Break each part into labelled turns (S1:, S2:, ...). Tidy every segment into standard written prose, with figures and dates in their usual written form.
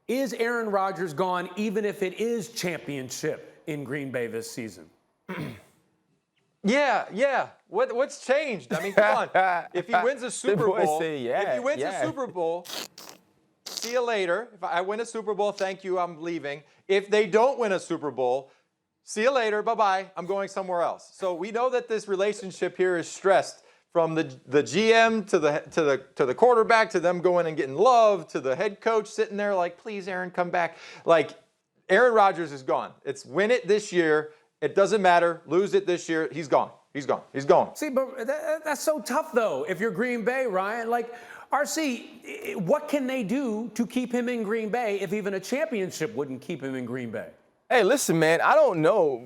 S1: Is Aaron Rodgers gone even if it is championship in Green Bay this season?
S2: Yeah. What's changed? I mean, come on. If he wins a Super Bowl, if he wins a Super Bowl, see you later. If I win a Super Bowl, thank you, I'm leaving. If they don't win a Super Bowl, see you later, bye-bye, I'm going somewhere else. So we know that this relationship here is stressed, from the GM to the quarterback, to them going and getting love, to the head coach sitting there like, please, Aaron, come back. Like, Aaron Rodgers is gone. It's win it this year. It doesn't matter. Lose it this year. He's gone. He's gone. He's gone.
S1: See, but that's so tough, though, if you're Green Bay, Ryan. Like, RC, what can they do to keep him in Green Bay if even a championship wouldn't keep him in Green Bay?
S3: Hey, listen, man, I don't know.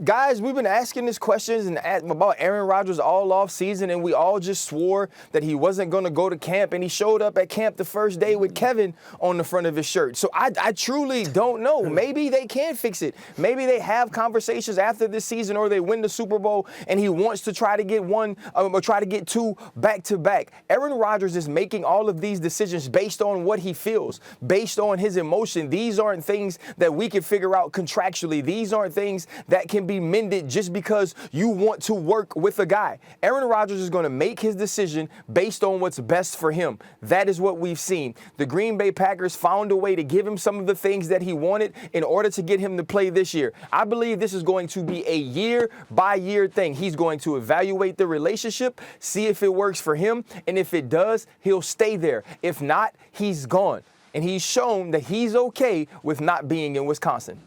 S3: Guys, we've been asking these questions about Aaron Rodgers all off season, and we all just swore that he wasn't going to go to camp, and he showed up at camp the first day with Kevin on the front of his shirt. So I truly don't know. Maybe they can fix it. Maybe they have conversations after this season, or they win the Super Bowl, and he wants to try to get one or try to get two back-to-back. Aaron Rodgers is making all of these decisions based on what he feels, based on his emotion. These aren't things that we can figure out contractually. These aren't things that can be mended just because you want to work with a guy. Aaron Rodgers is going to make his decision based on what's best for him. That is what we've seen. The Green Bay Packers found a way to give him some of the things that he wanted in order to get him to play this year. I believe this is going to be a year-by-year thing. He's going to evaluate the relationship, see if it works for him, and if it does, he'll stay there. If not, he's gone. And he's shown that he's okay with not being in Wisconsin.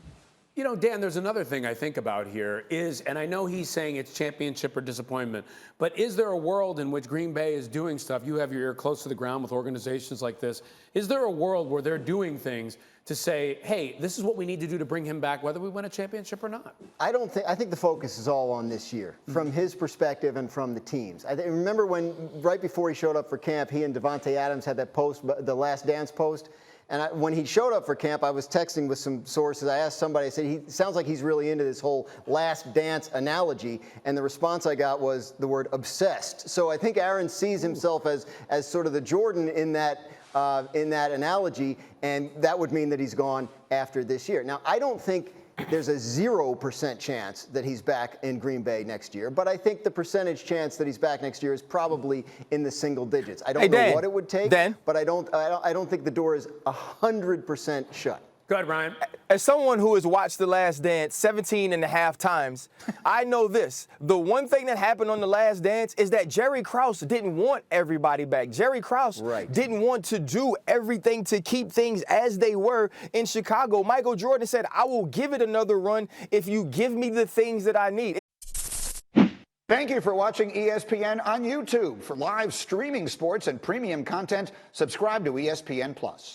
S1: You know, Dan, there's another thing I think about here is, and I know he's saying it's championship or disappointment, but is there a world in which Green Bay is doing stuff? You have your ear close to the ground with organizations like this. Is there a world where they're doing things to say, hey, this is what we need to do to bring him back, whether we win a championship or not?
S4: I think the focus is all on this year, from his perspective and from the teams. I remember when, right before he showed up for camp, he and Devontae Adams had that post, the Last Dance post. And when he showed up for camp, I was texting with some sources. I asked somebody, I said, he sounds like he's really into this whole Last Dance analogy. And the response I got was the word obsessed. So I think Aaron sees himself as sort of the Jordan in that analogy. And that would mean that he's gone after this year. Now, I don't think there's a 0% chance that he's back in Green Bay next year, but I think the percentage chance that he's back next year is probably in the single digits. I don't know what it would take, but I don't think the door is 100% shut.
S1: Go ahead, Ryan.
S3: As someone who has watched The Last Dance 17 and a half times, I know this. The one thing that happened on The Last Dance is that Jerry Krause didn't want everybody back. Jerry Krause didn't want to do everything to keep things as they were in Chicago. Michael Jordan said, I will give it another run if you give me the things that I need.
S5: Thank you for watching ESPN on YouTube. For live streaming sports and premium content, subscribe to ESPN+.